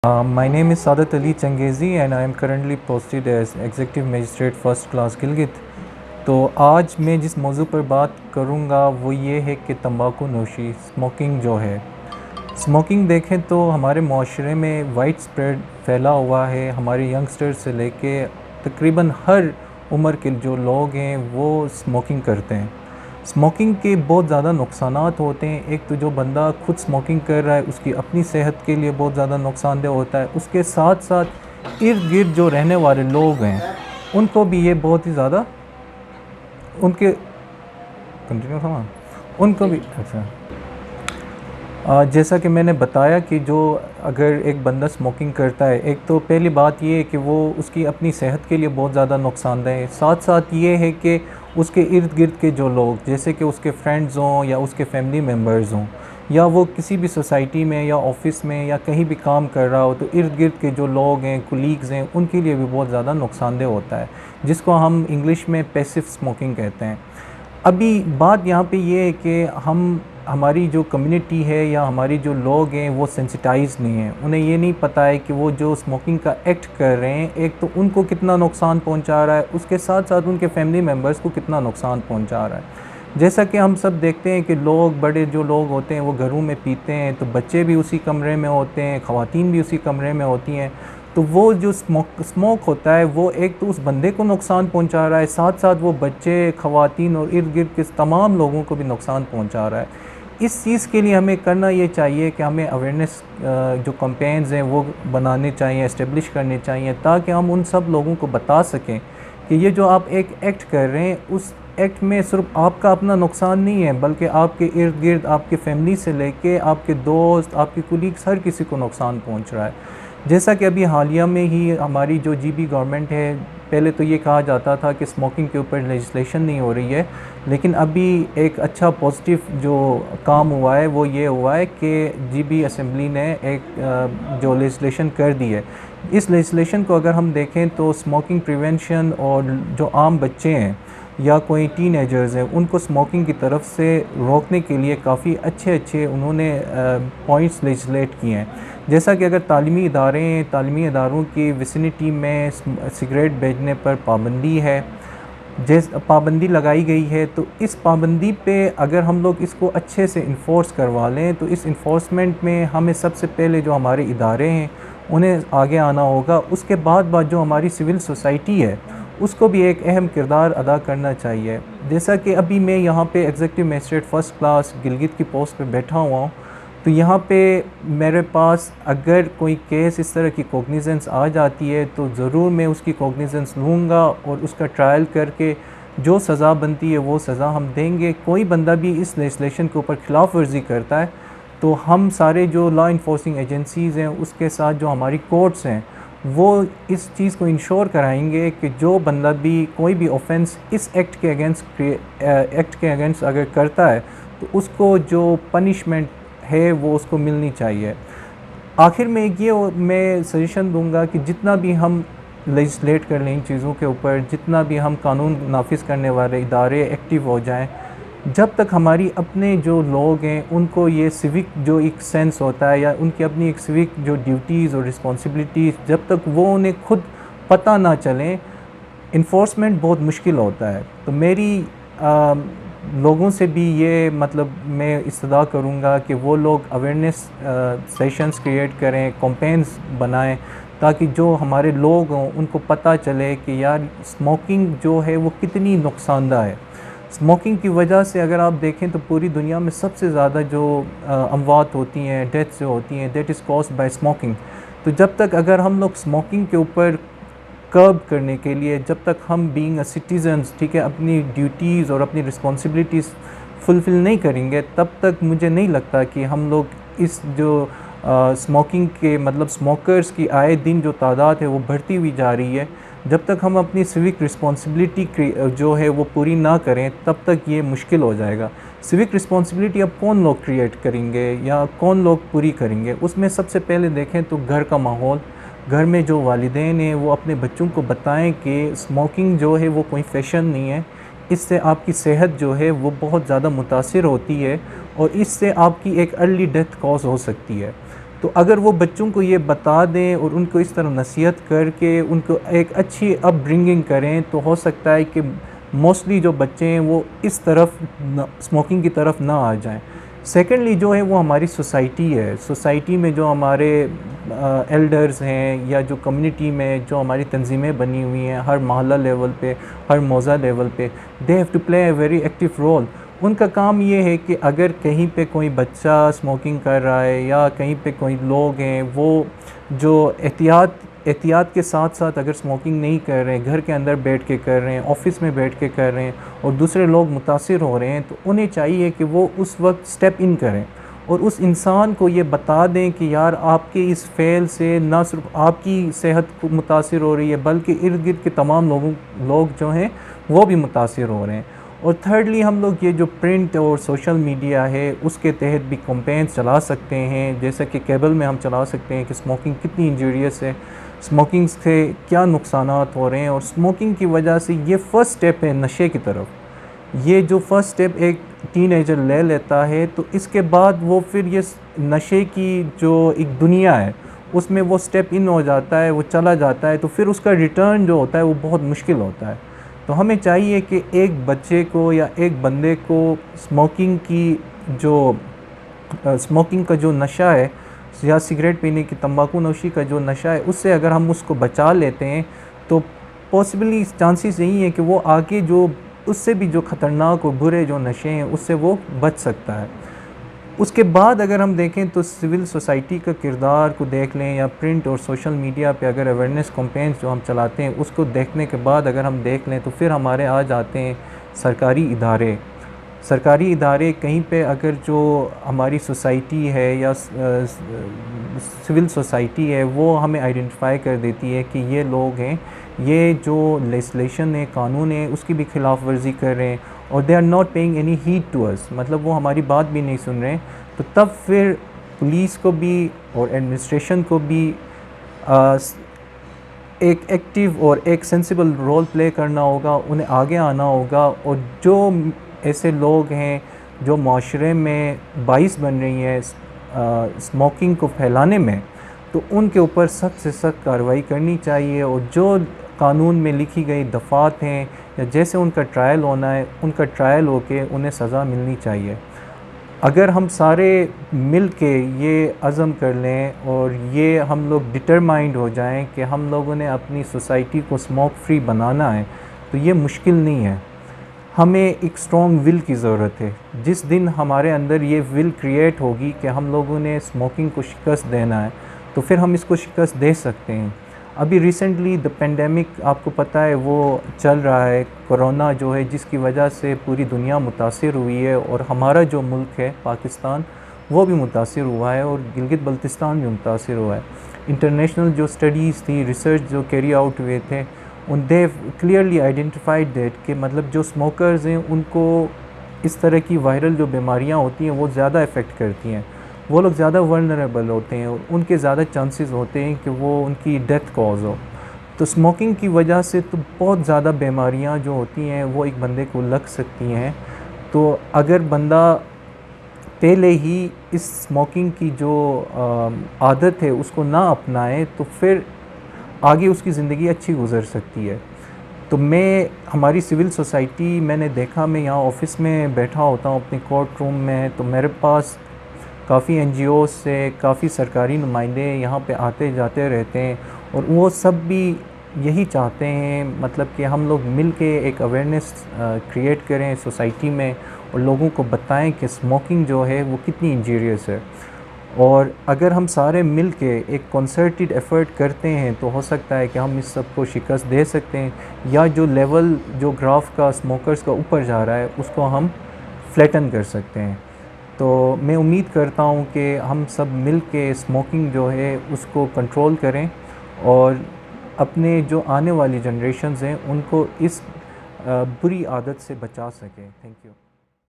My name is Sadat Ali Changezi and I am currently posted as Executive Magistrate First Class Gilgit. तो आज मैं जिस मौजू पर बात करूँगा वो ये है कि तंबाकू नोशी स्मोकिंग जो है। स्मोकिंग देखें तो हमारे माशरे में वाइड स्प्रेड फैला हुआ है। हमारे यंगस्टर से लेके तकरीबन हर उम्र के जो लोग हैं वो स्मोकिंग करते हैं। स्मोकिंग के बहुत ज़्यादा नुकसानात होते हैं। एक तो जो बंदा खुद स्मोकिंग कर रहा है उसकी अपनी सेहत के लिए बहुत ज़्यादा नुकसानदेह होता है। उसके साथ साथ इर्द गिर्द जो रहने वाले लोग हैं उनको भी ये बहुत ही ज़्यादा उनके कंटिन्यू था उनको भी जैसा कि मैंने बताया कि जो अगर एक बंदा स्मोकिंग करता है, एक तो पहली बात ये है कि वो उसकी अपनी सेहत के लिए बहुत ज़्यादा नुकसानदेह है। साथ साथ ये है कि उसके इर्द गिर्द के जो लोग जैसे कि उसके फ्रेंड्स हों या उसके फैमिली मेम्बर्स हों या वो किसी भी सोसाइटी में या ऑफ़िस में या कहीं भी काम कर रहा हो, तो इर्द गिर्द के जो लोग हैं, कुलीग्स हैं, उनके लिए भी बहुत ज़्यादा नुकसानदेह होता है, जिसको हम इंग्लिश में पैसिव स्मोकिंग कहते हैं। अभी बात यहाँ पे ये है कि हमारी जो कम्युनिटी है या हमारी जो लोग हैं वो सेंसिटाइज नहीं हैं। उन्हें ये नहीं पता है कि वो जो स्मोकिंग का एक्ट कर रहे हैं, एक तो उनको कितना नुकसान पहुँचा रहा है, उसके साथ साथ उनके फैमिली मेम्बर्स को कितना नुकसान पहुँचा रहा है। जैसा कि हम सब देखते हैं कि लोग बड़े जो लोग होते हैं वो घरों में पीते हैं, तो बच्चे भी उसी कमरे में होते हैं, ख़वातीन भी उसी कमरे में होती हैं। तो वो जो स्मोक होता है वो एक तो उस बंदे को नुकसान पहुंचा रहा है, साथ साथ वो बच्चे, ख़वातीन और इर्द गिर्द के तमाम लोगों को भी नुकसान पहुंचा रहा है। इस चीज़ के लिए हमें करना ये चाहिए कि हमें अवेयरनेस जो कैंपेन्स हैं वो बनाने चाहिए, इस्टेब्लिश करने चाहिए, ताकि हम उन सब लोगों को बता सकें कि ये जो आप एक एक्ट कर रहे हैं उस एक्ट में सिर्फ आपका अपना नुकसान नहीं है, बल्कि आपके इर्द गिर्द, आपके फैमिली से लेके आपके दोस्त, आपके कुलीग्स, हर किसी को नुकसान पहुंच रहा है। जैसा कि अभी हालिया में ही हमारी जो जीबी गवर्नमेंट है, पहले तो ये कहा जाता था कि स्मोकिंग के ऊपर लेजिस्लेशन नहीं हो रही है, लेकिन अभी एक अच्छा पॉजिटिव जो काम हुआ है वो ये हुआ है कि जीबी असेंबली ने एक जो लेजिस्लेशन कर दी है। इस लेजिस्लेशन को अगर हम देखें तो स्मोकिंग प्रिवेंशन और जो आम बच्चे हैं या कोई टीनेजर्स हैं उनको स्मोकिंग की तरफ से रोकने के लिए काफ़ी अच्छे उन्होंने पॉइंट्स लेजिस्लेट किए हैं। जैसा कि अगर तालीमी इदारे हैं, तालीमी इदारों की विसिनिटी में सिगरेट बेचने पर पाबंदी है, पाबंदी लगाई गई है, तो इस पाबंदी पे अगर हम लोग इसको अच्छे से इन्फोर्स करवा लें तो इस इन्फोर्समेंट में हमें सबसे पहले जो हमारे इदारे हैं उन्हें आगे आना होगा। उसके बाद जो हमारी सिविल सोसाइटी है उसको भी एक अहम किरदार अदा करना चाहिए। जैसा कि अभी मैं यहाँ पे executive magistrate first class Gilgit की पोस्ट पे बैठा हुआ हूँ, तो यहाँ पे मेरे पास अगर कोई केस इस तरह की कॉग्निजेंस आ जाती है तो ज़रूर मैं उसकी कॉग्निजेंस लूँगा और उसका ट्रायल करके जो सज़ा बनती है वो सज़ा हम देंगे। कोई बंदा भी इस लेजिस्लेशन के ऊपर खिलाफ वर्जी करता है तो हम सारे जो लॉ इन्फोर्सिंग एजेंसीज़ हैं उसके साथ जो हमारी कोर्ट्स हैं वो इस चीज़ को इंश्योर कराएंगे कि जो बंदा भी कोई भी ऑफेंस इस एक्ट के अगेंस्ट अगर करता है तो उसको जो पनिशमेंट है वो उसको मिलनी चाहिए। आखिर में ये मैं सजेशन दूंगा कि जितना भी हम लेजिस्लेट कर लें इन चीज़ों के ऊपर, जितना भी हम कानून नाफिज करने वाले इदारे एक्टिव हो जाएं, जब तक हमारी अपने जो लोग हैं उनको ये सिविक जो एक सेंस होता है या उनकी अपनी एक सिविक जो ड्यूटीज़ और रिस्पॉन्सिबिलिटीज़ जब तक वो उन्हें खुद पता ना चलें, इन्फोर्समेंट बहुत मुश्किल होता है। तो मेरी लोगों से भी ये मतलब मैं इस्तदा करूँगा कि वो लोग अवेयरनेस सेशंस क्रिएट करें, कैंपेन्स बनाएं, ताकि जो हमारे लोग हों उनको पता चले कि यार स्मोकिंग जो है वो कितनी नुकसानदा है। स्मोकिंग की वजह से अगर आप देखें तो पूरी दुनिया में सबसे ज़्यादा जो अमवात होती हैं, डेथ्स जो होती हैं, that is caused by smoking. तो जब तक अगर हम लोग स्मोकिंग के ऊपर कर्ब करने के लिए, जब तक हम बीइंग अ सिटीजन्स, ठीक है, अपनी ड्यूटीज़ और अपनी रिस्पॉन्सिबिलिटीज़ फुलफ़िल नहीं करेंगे, तब तक मुझे नहीं लगता कि हम लोग इस जो स्मोकिंग के मतलब स्मोकर्स की आए दिन जो तादाद है वो बढ़ती हुई जा रही है, जब तक हम अपनी सिविक रिस्पॉन्सिबिलिटी जो है वो पूरी ना करें तब तक ये मुश्किल हो जाएगा। सिविक रिस्पॉन्सिबिलिटी अब कौन लोग क्रिएट करेंगे या कौन लोग पूरी करेंगे? उसमें सबसे पहले देखें तो घर का माहौल, घर में जो वालिदैन हैं वो अपने बच्चों को बताएं कि स्मोकिंग जो है वो कोई फ़ैशन नहीं है, इससे आपकी सेहत जो है वो बहुत ज़्यादा मुतासिर होती है और इससे आपकी एक अर्ली डेथ कॉज हो सकती है। तो अगर वो बच्चों को ये बता दें और उनको इस तरह नसीहत करके उनको एक अच्छी अपब्रिंगिंग करें, तो हो सकता है कि मोस्टली जो बच्चे हैं वो इस तरफ स्मोकिंग की तरफ ना आ जाएं। सेकेंडली जो है वो हमारी सोसाइटी है। सोसाइटी में जो हमारे एल्डर्स हैं या जो कम्युनिटी में जो हमारी तंजीमें बनी हुई हैं हर मोहल्ला लेवल पे, हर मौज़ा लेवल पे, they have to play a very active role. उनका काम ये है कि अगर कहीं पे कोई बच्चा स्मोकिंग कर रहा है या कहीं पे कोई लोग हैं वो जो एहतियात के साथ साथ अगर स्मोकिंग नहीं कर रहे हैं, घर के अंदर बैठ के कर रहे हैं, ऑफिस में बैठ के कर रहे हैं और दूसरे लोग मुतासिर हो रहे हैं, तो उन्हें चाहिए कि वो उस वक्त स्टेप इन करें और उस इंसान को ये बता दें कि यार आपके इस फ़ेल से ना सिर्फ आपकी सेहत को मुतासिर हो रही है बल्कि इर्द गिर्द के तमाम लोग जो हैं वो भी मुतासिर हो रहे हैं। और थर्डली हम लोग ये जो प्रिंट और सोशल मीडिया है उसके तहत भी कैंपेन्स चला सकते हैं, जैसे कि केबल में हम चला सकते हैं कि स्मोकिंग कितनी इंजूरियस है, स्मोकिंग से क्या नुकसानात हो रहे हैं और स्मोकिंग की वजह से ये फ़र्स्ट स्टेप है नशे की तरफ। ये जो फ़र्स्ट स्टेप एक टीनेजर ले लेता है तो इसके बाद वो फिर ये नशे की जो एक दुनिया है उसमें वो स्टेप इन हो जाता है, वो चला जाता है, तो फिर उसका रिटर्न जो होता है वो बहुत मुश्किल होता है। तो हमें चाहिए कि एक बच्चे को या एक बंदे को स्मोकिंग का जो नशा है या सिगरेट पीने की, तंबाकू नोशी का जो नशा है, उससे अगर हम उसको बचा लेते हैं तो पॉसिबली चांसेस यही है कि वो आगे जो उससे भी जो ख़तरनाक और बुरे जो नशे हैं उससे वो बच सकता है। उसके बाद अगर हम देखें तो सिविल सोसाइटी का किरदार को देख लें या प्रिंट और सोशल मीडिया पे अगर अवेयरनेस कैंपेन्स जो हम चलाते हैं उसको देखने के बाद अगर हम देख लें तो फिर हमारे आ जाते हैं सरकारी इदारे कहीं पे अगर जो हमारी सोसाइटी है या सिविल सोसाइटी है वो हमें आइडेंटिफाई कर देती है कि ये लोग हैं, ये जो लेजिस्लेशन है, कानून है, उसकी भी खिलाफ वर्जी कर रहे हैं और they are not paying any heed to us, मतलब वो हमारी बात भी नहीं सुन रहे हैं, तो तब फिर पुलिस को भी और एडमिनिस्ट्रेशन को भी एक एक्टिव और एक सेंसिबल रोल प्ले करना होगा, उन्हें आगे आना होगा और जो ऐसे लोग हैं जो माशरे में बाइस बन रही हैं स्मोकिंग को फैलाने में, तो उनके ऊपर सख्त से सख्त कार्रवाई करनी चाहिए और जो कानून में लिखी गई दफ़ात हैं या जैसे उनका ट्रायल होना है उनका ट्रायल होके उन्हें सज़ा मिलनी चाहिए। अगर हम सारे मिल के ये अज़म कर लें और ये हम लोग डिटरमाइंड हो जाएं कि हम लोगों ने अपनी सोसाइटी को स्मोक फ्री बनाना है, तो ये मुश्किल नहीं है। हमें एक स्ट्रॉन्ग विल की ज़रूरत है। जिस दिन हमारे अंदर ये विल क्रिएट होगी कि हम लोगों ने स्मोकिंग को शिकस्त देना है, तो फिर हम इसको शिकस्त दे सकते हैं। अभी रिसेंटली द पेंडेमिक आपको पता है वो चल रहा है, कोरोना जो है, जिसकी वजह से पूरी दुनिया मुतासिर हुई है और हमारा जो मुल्क है पाकिस्तान वो भी मुतासिर हुआ है और गिलगित बल्तिस्तान भी मुतासिर हुआ है। इंटरनेशनल जो स्टडीज़ थी, रिसर्च जो कैरी आउट हुए थे, उन दे क्लियरली आइडेंटिफाइड दैट कि मतलब जो स्मोकर्स हैं उनको इस तरह की वायरल जो बीमारियां होती हैं वो ज़्यादा इफ़ेक्ट करती हैं, वो लोग ज़्यादा वल्नरेबल होते हैं और उनके ज़्यादा चांसेस होते हैं कि वो उनकी डेथ कॉज हो। तो स्मोकिंग की वजह से तो बहुत ज़्यादा बीमारियां जो होती हैं वो एक बंदे को लग सकती हैं। तो अगर बंदा पहले ही इस स्मोकिंग की जो आदत है उसको ना अपनाए तो फिर आगे उसकी ज़िंदगी अच्छी गुजर सकती है। तो हमारी सिविल सोसाइटी मैंने देखा, मैं यहाँ ऑफ़िस में बैठा होता हूँ अपने कोर्ट रूम में, तो मेरे पास काफ़ी NGOs से काफ़ी सरकारी नुमाइंदे यहाँ पे आते जाते रहते हैं और वो सब भी यही चाहते हैं, मतलब कि हम लोग मिल के एक अवेयरनेस क्रिएट करें सोसाइटी में और लोगों को बताएं कि स्मोकिंग जो है वो कितनी इंजीरियस है। और अगर हम सारे मिल के एक कंसर्टेड एफ़र्ट करते हैं तो हो सकता है कि हम इस सब को शिकस्त दे सकते हैं या जो लेवल जो ग्राफ का स्मोकर्स का ऊपर जा रहा है उसको हम फ्लैटन कर सकते हैं। तो मैं उम्मीद करता हूँ कि हम सब मिल के स्मोकिंग जो है उसको कंट्रोल करें और अपने जो आने वाली जनरेशन्स हैं उनको इस बुरी आदत से बचा सकें। Thank you.